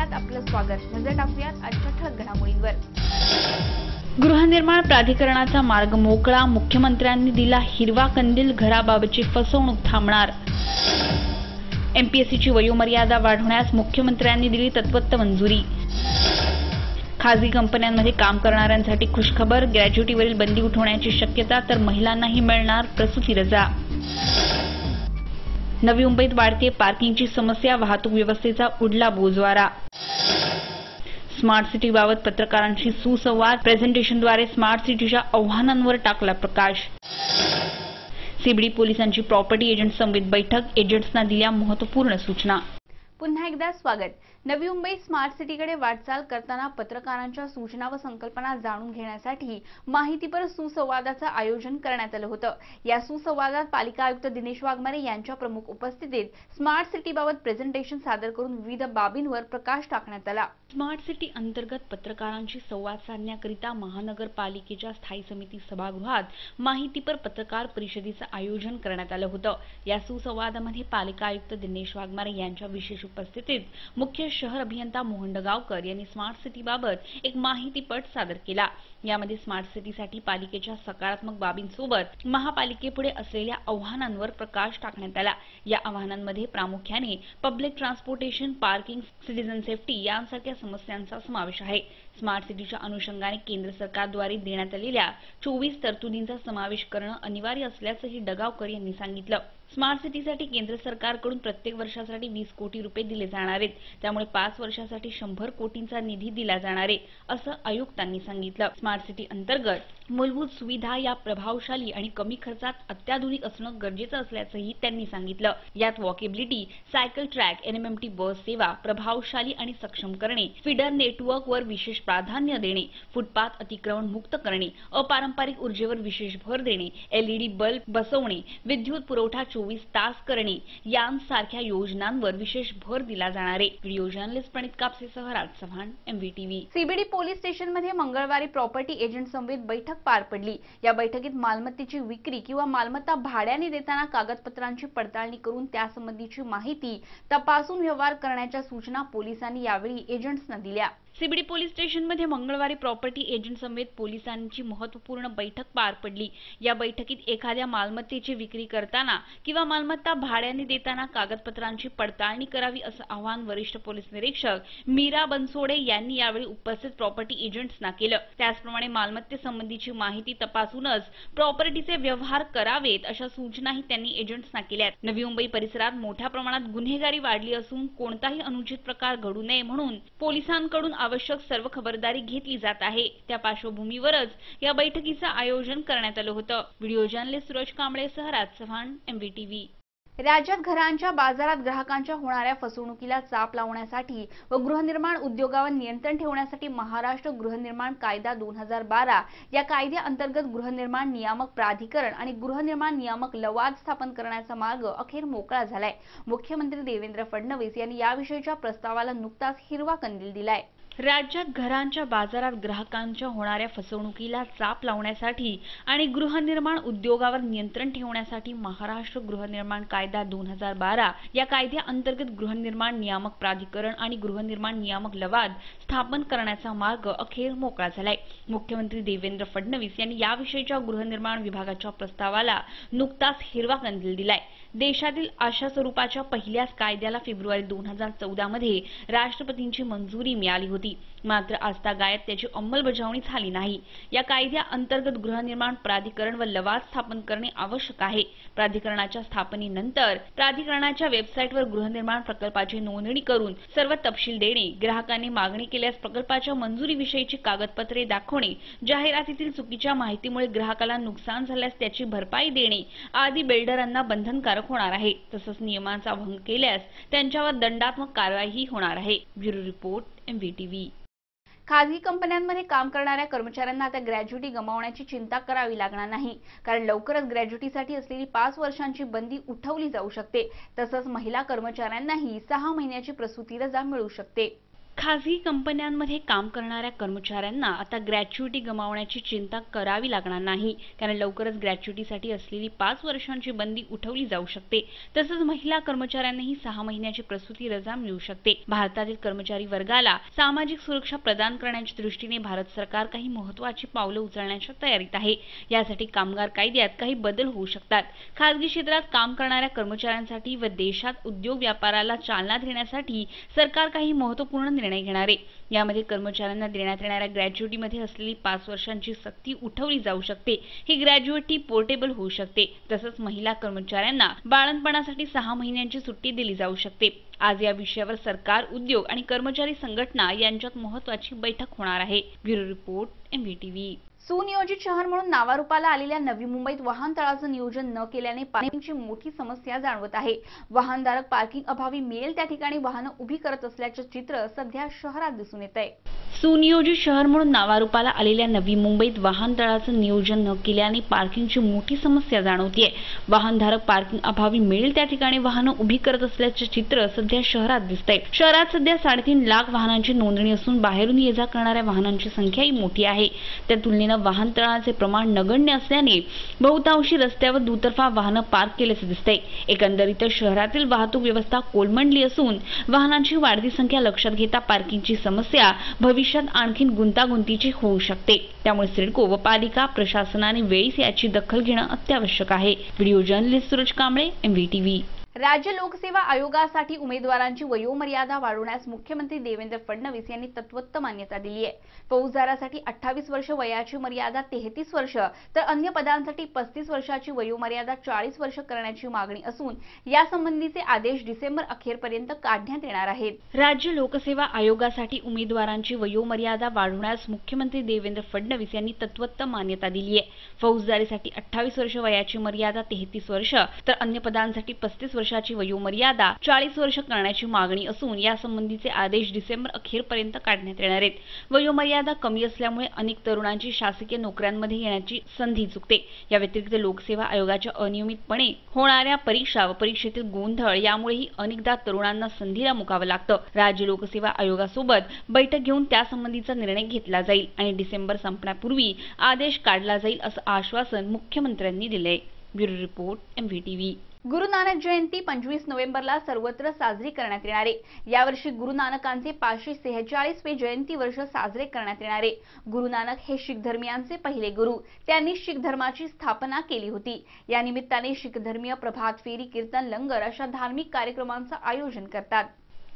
वार्त्यात आपलं स्वागत। नजर टाकूयात आजच्या ठळक घडामोडींवर। गृहनिर्माण प्राधिकरणाचा मार्ग मोकळा, मुख्यमंत्र्यांनी दिला हिरवा कंदील, घराबाबतची फसवणूक थांबणार। एमपीएससीची वयोमर्यादा वाढवण्यास मुख्यमंत्र्यांनी दिली तत्वत मंजुरी। खासगी कंपन्यांमध्ये काम करणाऱ्यांसाठी खुशखबर, ग्रॅज्युटीवरील बंदी उठवण्याची शक्यता, तर महिलांनाही मिळणार प्रसूती रजा। नवी मुंबईत वाढते पार्किंगची समस्या, वाहतूक व्यवस्थेचा उडला बोजवारा। स्मार्ट सिटीबाबत पत्रकारांशी सुसंवाद, प्रेझेंटेशनद्वारे स्मार्ट सिटीच्या आव्हानांवर टाकला प्रकाश। सीबीडी पोलिसांची प्रॉपर्टी एजंट समवेत बैठक, एजंट्सना दिल्या महत्त्वपूर्ण सूचना। पुन्हा एकदा स्वागत। नवी मुंबई स्मार्ट सिटीकडे वाटचाल करताना पत्रकारांच्या सूचना व संकल्पना जाणून घेण्यासाठी माहितीपर सुसंवादाचं आयोजन करण्यात आलं होतं। या सुसंवादात पालिका आयुक्त दिनेश वाघमारे यांच्या प्रमुख उपस्थितीत स्मार्ट सिटीबाबत प्रेझेंटेशन सादर करून विविध बाबींवर प्रकाश टाकण्यात आला। स्मार्ट सिटी अंतर्गत पत्रकारांशी संवाद साधण्याकरिता महानगरपालिकेच्या स्थायी समिती सभागृहात माहितीपर पत्रकार परिषदेचं आयोजन करण्यात आलं होतं। या सुसंवादामध्ये पालिका आयुक्त दिनेश वाघमारे यांच्या विशेष उपस्थितीत मुख्य शहर अभियंता मोहन डगावकर यांनी स्मार्ट सिटीबाबत एक माहितीपट सादर केला। यामध्ये स्मार्ट सिटीसाठी पालिकेच्या सकारात्मक बाबींसोबत महापालिकेपुढे असलेल्या आव्हानांवर प्रकाश टाकण्यात आला। या आव्हानांमध्ये प्रामुख्याने public transportation, parking, citizen safety यांसारख्या समस्यांचा समावेश आहे। स्मार्ट सिटीच्या अनुषंगाने केंद्र सरकारद्वारे देण्यात आलेल्या 24 तरतुदींचा समावेश करणं अनिवार्य असल्याचंही डगावकर यांनी सांगितलं। स्मार्ट सिटीसाठी केंद्र सरकारकडून प्रत्येक वर्षासाठी 20 कोटी रुपये दिले जाणार आहेत, त्यामुळे 5 वर्षासाठी 100 कोटींचा निधी दिला जाणार आहे, असं आयुक्तांनी सांगितलं। स्मार्ट सिटी अंतर्गत मूलभूत सुविधा या प्रभावशाली आणि कमी खर्चात अत्याधुनिक असणं गरजेचं असल्याचंही त्यांनी सांगितलं। यात वॉकेबिलिटी, सायकल ट्रॅक, एनएमएमटी बस सेवा प्रभावशाली आणि सक्षम करणे, फीडर नेटवर्कवर विशेष प्राधान्य देणे, फुटपाथ अतिक्रमण मुक्त करणे, अपारंपरिक ऊर्जेवर विशेष भर देणे, एलईडी बल्ब बसवणे, विद्युत पुरवठा 24 तास करणे यांसारख्या योजनांवर विशेष भर दिला जाणार आहे। व्हिडिओ जर्नलिस्ट प्रणित कापसेसह राज चव्हाण, एमव्हीटीव्ही। सीबीडी पोलीस स्टेशनमध्ये मंगळवारी प्रॉपर्टी एजंट समवेत बैठक पार पडली। या बैठकीत मालमत्तेची विक्री किंवा मालमत्ता भाड्याने देताना कागदपत्रांची पडताळणी करून त्यासंबंधीची माहिती तपासून व्यवहार करण्याच्या सूचना पोलिसांनी यावेळी एजंट्सना दिल्या। सीबीडी पोलीस स्टेशनमध्ये मंगळवारी प्रॉपर्टी एजंट समेत पोलिसांची महत्त्वपूर्ण बैठक पार पडली। या बैठकीत एखाद्या मालमत्तेची विक्री करताना किंवा मालमत्ता भाड्याने देताना कागदपत्रांची पडताळणी करावी असं आवाहन वरिष्ठ पोलीस निरीक्षक मीरा बनसोडे यांनी यावेळी उपस्थित प्रॉपर्टी एजंट्सना केलं। त्याचप्रमाणे मालमत्तेसंबंधीची माहिती तपासूनच प्रॉपर्टीचे व्यवहार करावेत अशा सूचनाही त्यांनी एजंट्सना केल्या। नवी मुंबई परिसरात मोठ्या प्रमाणात गुन्हेगारी वाढली असून कोणताही अनुचित प्रकार घडू नये म्हणून पोलिसांकडून आवश्यक सर्व खबरदारी घेतली जात आहे। त्या पार्श्वभूमीवरच या बैठकीचं आयोजन करण्यात आलं होतं। व्हिडिओ जर्नलिस्ट सूरज कांबळेसह राज चव्हाण, एमव्हीटीव्ही। राज्यात घरांच्या बाजारात ग्राहकांच्या होणाऱ्या फसवणुकीला चाप लावण्यासाठी व गृहनिर्माण उद्योगावर नियंत्रण ठेवण्यासाठी महाराष्ट्र गृहनिर्माण कायदा 2012 या कायद्याअंतर्गत गृहनिर्माण नियामक प्राधिकरण आणि गृहनिर्माण नियामक लवाद स्थापन करण्याचा मार्ग अखेर मोकळा झालाय। मुख्यमंत्री देवेंद्र फडणवीस यांनी याविषयीच्या प्रस्तावाला नुकताच हिरवा कंदील दिलाय। राज्यात घरांच्या बाजारात ग्राहकांच्या होणाऱ्या फसवणुकीला चाप लावण्यासाठी आणि गृहनिर्माण उद्योगावर नियंत्रण ठेवण्यासाठी महाराष्ट्र गृहनिर्माण कायदा 2012 या कायद्याअंतर्गत गृहनिर्माण नियामक प्राधिकरण आणि गृहनिर्माण नियामक लवाद स्थापन करण्याचा मार्ग अखेर मोकळा झालाय। मुख्यमंत्री देवेंद्र फडणवीस यांनी याविषयीच्या गृहनिर्माण विभागाच्या प्रस्तावाला नुकताच हिरवा कंदील दिलाय। देशातील अशा स्वरूपाच्या पहिल्याच कायद्याला फेब्रुवारी 2014 मध्ये राष्ट्रपतींची मंजुरी मिळाली होती, मात्र आजतागायत त्याची अंमलबजावणी झाली नाही। या कायद्याअंतर्गत गृहनिर्माण प्राधिकरण व लवाद स्थापन करणे आवश्यक आहे। प्राधिकरणाच्या स्थापनेनंतर प्राधिकरणाच्या वेबसाईटवर गृहनिर्माण प्रकल्पाची नोंदणी करून सर्व तपशील देणे, ग्राहकांनी मागणी केल्यास प्रकल्पाच्या मंजुरीविषयीची कागदपत्रे दाखवणे, जाहिरातीतील चुकीच्या माहितीमुळे ग्राहकाला नुकसान झाल्यास त्याची भरपाई देणे आदी बिल्डरांना बंधनकारक होणार आहे। तसंच नियमांचा भंग केल्यास त्यांच्यावर दंडात्मक कारवाईही होणार आहे। Bureau report, MVTV. खासगी कंपन्यांमध्ये काम करणाऱ्या कर्मचाऱ्यांना आता ग्रॅज्युटी गमावण्याची चिंता करावी लागणार नाही, कारण लवकरच ग्रॅज्युटीसाठी असलेली 5 वर्षांची बंदी उठवली जाऊ शकते। तसंच महिला कर्मचाऱ्यांनाही 6 महिन्याची प्रसूती रजा मिळू शकते। खासगी कंपन्यांमध्ये काम करणाऱ्या कर्मचाऱ्यांना आता ग्रॅच्युइटी गमावण्याची चिंता करावी लागणार नाही, कारण लवकरच ग्रॅच्युइटीसाठी असलेली 5 वर्षांची बंदी उठवली जाऊ शकते. तसंच महिला कर्मचाऱ्यांनाही 6 महिन्याची प्रसूती रजा मिळू शकते. भारतातील कर्मचारी वर्गाला सामाजिक सुरक्षा प्रदान करण्याच्या दृष्टीने भारत सरकार काही महत्त्वाची पावलं उचलण्याच्या तयारीत आहे. यासाठी कामगार कायद्यात काही बदल होऊ शकतात. खासगी क्षेत्रात काम करणाऱ्या कर्मचाऱ्यांसाठी व देशात उद्योग व्यापाराला चालना देण्यासाठी सरकार काही महत्त्वपूर्ण निर्णय घेणार आहे. यामध्ये कर्मचाऱ्यांना देण्यात येणाऱ्या ग्रॅच्युइटीमध्ये असलेली 5 वर्षांची सक्ती उठवली जाऊ शकते. ही ग्रॅच्युइटी पोर्टेबल होऊ शकते. तसंच महिला कर्मचाऱ्यांना बाळंतपणासाठी 6 महिन्यांची सुट्टी दिली जाऊ शकते. आज या विषयावर सरकार, उद्योग आणि कर्मचारी संघटना यांच्यात महत्त्वाची बैठक होणार आहे. Bureau report, MVTV. सुनियोजित शहर म्हणून नावारूपाला आलेल्या नवी मुंबईत वाहनतळाचं नियोजन न केल्याने पार्किंगची मोठी समस्या जाणवत आहे. वाहनधारक पार्किंग अभावी मिळेल त्या ठिकाणी वाहनं उभी करत असल्याचे चित्र सध्या शहरात दिसून येत आहे. सुनियोजित शहर म्हणून नावारूपाला आलेल्या नवी मुंबईत वाहनतळाचं नियोजन न केल्याने पार्किंगची मोठी समस्या जाणवतेय. वाहनधारक पार्किंग अभावी मिळेल त्या ठिकाणी वाहनं उभी करत असल्याचे चित्र सध्या शहरात दिसतंय. शहरात सध्या 3.5 लाख वाहनांची नोंदणी असून बाहेरून ये-जा करणाऱ्या वाहनांची संख्याही मोठी आहे. त्या तुलनेने वाहनतळाचे प्रमाण नगण्य असल्याने बहुतांशी रस्त्यावर दुतर्फा वाहनं पार्क केल्याचे दिसतंय. एकंदरीत शहरातील वाहतूक व्यवस्था कोलमडली असून वाहनांची वाढती संख्या लक्षात घेता पार्किंगची समस्या भविष्यात आणखी गुंतागुंतीची होऊ शकते. त्यामुळे सिडको व पालिका प्रशासनाने वेळीच याची दखल घेणं अत्यावश्यक आहे. Video journalist Suraj Kamble, MVTV. राज्य लोकसेवा आयोगासाठी उमेदवारांची वयोमर्यादा वाढवण्यास मुख्यमंत्री देवेंद्र फडणवीस यांनी तत्वत मान्यता दिली आहे. फौजदारासाठी 28 वर्ष वयाची मर्यादा 33 वर्ष तर अन्य पदांसाठी 35 वर्षाची वयोमर्यादा 40 वर्ष करण्याची मागणी असून यासंबंधीचे आदेश डिसेंबर अखेरपर्यंत काढण्यात येणार आहेत. राज्य लोकसेवा आयोगासाठी उमेदवारांची वयोमर्यादा वाढवण्यास मुख्यमंत्री देवेंद्र फडणवीस यांनी तत्वत मान्यता दिली आहे. फौजदारीसाठी 28 वर्ष वयाची मर्यादा 33 वर्ष तर अन्य पदांसाठी 35 वर्षाची वयोमर्यादा 40 वर्ष करण्याची मागणी असून यासंबंधीचे आदेश डिसेंबर अखेरपर्यंत काढण्यात येणार आहेत. वयोमर्यादा कमी असल्यामुळे अनेक तरुणांची शासकीय नोकऱ्यांमध्ये येण्याची संधी चुकते. या व्यतिरिक्त लोकसेवा आयोगाच्या अनियमितपणे होणाऱ्या परीक्षा व परीक्षेतील गोंधळ यामुळेही अनेकदा तरुणांना संधीला मुकावं लागतं. राज्य लोकसेवा आयोगासोबत बैठक घेऊन त्यासंबंधीचा निर्णय घेतला जाईल आणि डिसेंबर संपण्यापूर्वी आदेश काढला जाईल असं आश्वासन मुख्यमंत्र्यांनी दिलंय. Bureau report, MVTV. Guru Nanak जयंती 25 नोव्हेंबरला सर्वत्र साजरी करण्यात येणार आहे. यावर्षी गुरु नानकांचे 546वे जयंती वर्ष साजरे करण्यात येणार आहे. गुरु नानक हे शीख धर्मियांचे पहिले गुरु. त्यांनी शीख धर्माची स्थापना केली होती. या निमित्ताने शीख धर्मीय प्रभात फेरी, कीर्तन, लंगर अशा धार्मिक कार्यक्रमांचं आयोजन करतात.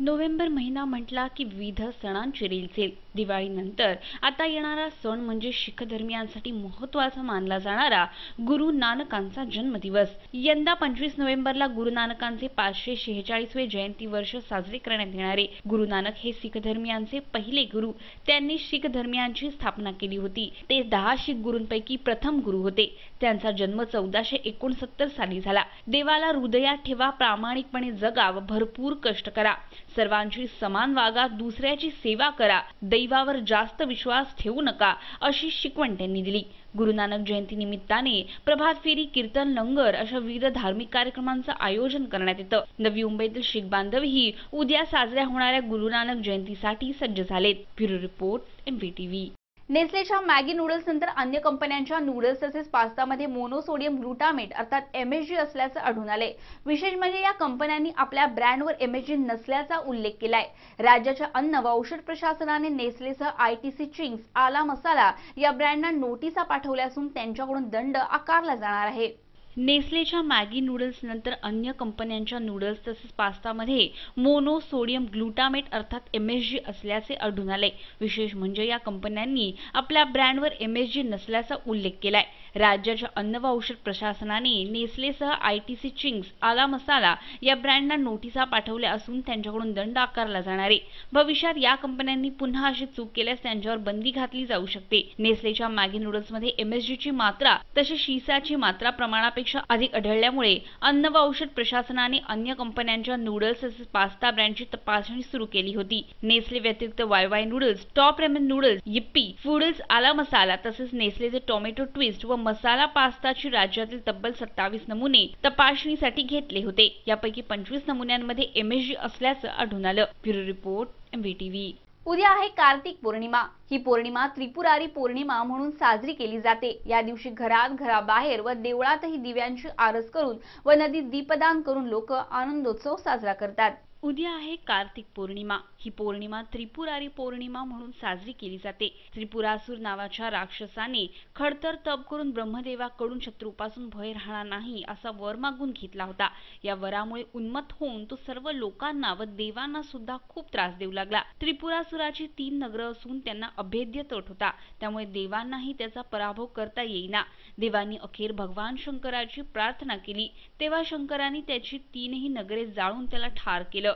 नोव्हेंबर महिना म्हटला की विविध सणांची रेलचेल. दिवाळीनंतर आता येणारा सण म्हणजे शीख धर्मियांसाठी महत्त्वाचा मानला जाणारा गुरु नानकांचा जन्मदिवस. यंदा 25 नोव्हेंबरला गुरु नानकांचे 546वे जयंती वर्ष साजरे करण्यात येणारे. गुरु नानक हे शीख धर्मियांचे पहिले गुरु. त्यांनी शीख धर्मियांची स्थापना केली होती. ते 10 शीख गुरूंपैकी प्रथम गुरु होते. त्यांचा जन्म 1469 साली झाला. देवाला हृदयात ठेवा, प्रामाणिकपणे जगा व भरपूर कष्ट करा. सर्वांची समान वागा, दुसऱ्याची सेवा करा, दैवावर जास्त विश्वास ठेवू नका, अशी शिकवण त्यांनी दिली. गुरु नानक जयंती निमित्ताने प्रभात फेरी, कीर्तन, लंगर अशा विविध धार्मिक कार्यक्रमांचं आयोजन करण्यात येतं. नवी मुंबईतील शीख बांधवही उद्या साजऱ्या होणाऱ्या गुरु नानक जयंतीसाठी सज्ज झालेत. Bureau report, MVTV. नेस्लेच्या मॅगी नूडल्स नंतर अन्य कंपन्यांच्या नूडल्स तसेच पास्तामध्ये मोनोसोडियम ग्लुटामेट अर्थात MSG असल्याचं आढळून आले. विशेष म्हणजे या कंपन्यांनी आपल्या ब्रँडवर MSG नसल्याचा उल्लेख केलाय. राज्याच्या अन्न व औषध प्रशासनाने नेस्लेसह ITC चिंग्स, आला मसाला या ब्रँडना नोटिसा पाठवल्या असून त्यांच्याकडून दंड आकारला जाणार आहे. नेस्लेच्या मॅगी नूडल्स नंतर अन्य कंपन्यांच्या नूडल्स तसेच पास्तामध्ये मोनोसोडियम ग्लुटामेट अर्थात MSG असल्याचे आढळून आले. विशेष म्हणजे या कंपन्यांनी आपल्या ब्रँडवर MSG नसल्याचा उल्लेख केलाय. राज्याच्या अन्न व औषध प्रशासनाने नेस्लेसह ITC चिंग्स, आला मसाला या ब्रँडना नोटिसा पाठवल्या असून त्यांच्याकडून दंड आकारला जाणार आहे. भविष्यात या कंपन्यांनी पुन्हा अशी चूक केल्यास त्यांच्यावर बंदी घातली जाऊ शकते. नेस्लेच्या मॅगी नूडल्समध्ये MSG ची मात्रा तसेच शिसाची मात्रा प्रमाणापेक्षा अधिक आढळल्यामुळे अन्न व औषध प्रशासनाने अन्य कंपन्यांच्या नूडल्स तसेच पास्ता ब्रँडची तपासणी सुरू केली होती. नेस्ले व्यतिरिक्त YY noodles, top रेमेन noodles, Yippee foods, आला मसाला तसेच नेस्लेचे टोमॅटो ट्विस्ट व मसाला पास्ताची राज्यातील तब्बल 27 नमुने तपासणीसाठी घेतले होते. यापैकी 25 नमुन्यांमध्ये MSG असल्याचं आढळून आलं. Bureau report, MVTV. उद्या आहे कार्तिक पौर्णिमा। ही पौर्णिमा त्रिपुरारी पौर्णिमा म्हणून साजरी केली जाते। या दिवशी घराबाहेर व देवळातही दिव्यांची आरस करून व नदीत दीपदान करून लोक आनंदोत्सव साजरा करतात। उद्या आहे कार्तिक पौर्णिमा। ही पौर्णिमा त्रिपुरारी पौर्णिमा म्हणून साजरी केली जाते। त्रिपुरासूर नावाच्या राक्षसाने खडतर तप करून ब्रह्मदेवाकडून शत्रूपासून भय राहणार नाही असा वर मागून घेतला होता। या वरामुळे उन्मत्त होऊन तो सर्व लोकांना व देवांना सुद्धा खूप त्रास देऊ लागला। त्रिपुरासुराची 3 नगरं असून त्यांना अभेद्य तट होता, त्यामुळे देवांनाही त्याचा पराभव करता येईना। देवांनी अखेर भगवान शंकराची प्रार्थना केली, तेव्हा शंकराने त्याची 3ही नगरे जाळून त्याला ठार केलं।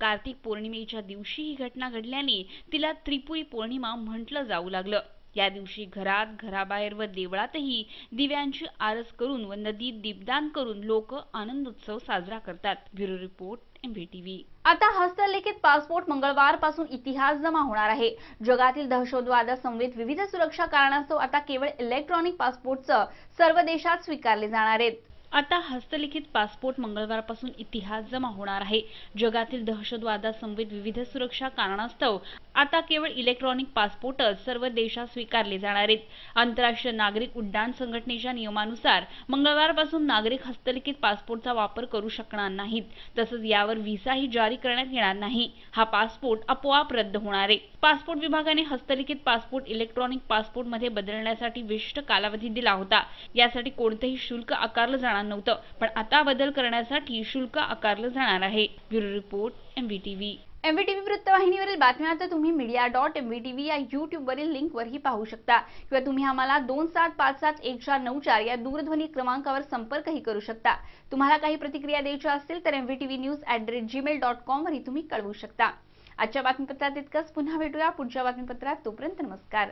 कार्तिक पौर्णिमेच्या दिवशी ही घटना घडल्याने तिला त्रिपुरी पौर्णिमा म्हटलं जाऊ लागलं। या दिवशी घराबाहेर व देवळातही दिव्यांची आरस करून व नदीत दीपदान करून लोक आनंदोत्सव साजरा करतात। Bureau report, MVTV। आता हस्तलिखित पासपोर्ट मंगळवारपासून इतिहास जमा होणार आहे। जगातील दहशतवादासमवेत विविध सुरक्षा कारणास्तव आता केवळ इलेक्ट्रॉनिक पासपोर्टच सर्व देशात स्वीकारले जाणार आहेत। आता हस्तलिखित पासपोर्ट मंगळवारपासून इतिहास जमा होणार आहे। जगातील दहशतवादासमवेत विविध सुरक्षा कारणास्तव आता केवळ इलेक्ट्रॉनिक पासपोर्टच सर्व देशात स्वीकारले जाणार आहेत। आंतरराष्ट्रीय नागरिक उड्डाण संघटनेच्या नियमानुसार मंगळवारपासून नागरिक हस्तलिखित पासपोर्टचा वापर करू शकणार नाहीत। तसंच यावर व्हिसाही जारी करण्यात येणार नाही। हा पासपोर्ट आपोआप रद्द होणार आहे। पासपोर्ट विभागाने हस्तलिखित पासपोर्ट इलेक्ट्रॉनिक पासपोर्टमध्ये बदलण्यासाठी विशिष्ट कालावधी दिला होता। यासाठी कोणतेही शुल्क आकारलं जाणार नव्हतं, पण आता बदल करण्यासाठी शुल्क आकारलं जाणार आहे। Bureau report, MVTV। MVTV वृत्तवाहिनीवरील बातम्या आता तुम्ही media.mvtv या YouTube-वरील लिंकवरही पाहू शकता किंवा तुम्ही आम्हाला 27571494 या दूरध्वनी क्रमांकावर संपर्कही करू शकता। तुम्हाला काही प्रतिक्रिया द्यायच्या असतील तर mvtvnews@gmail.com वरही तुम्ही कळवू शकता। आजच्या बातमीपत्रात इतकंच। पुन्हा भेटूया पुढच्या बातमीपत्रात। तोपर्यंत नमस्कार।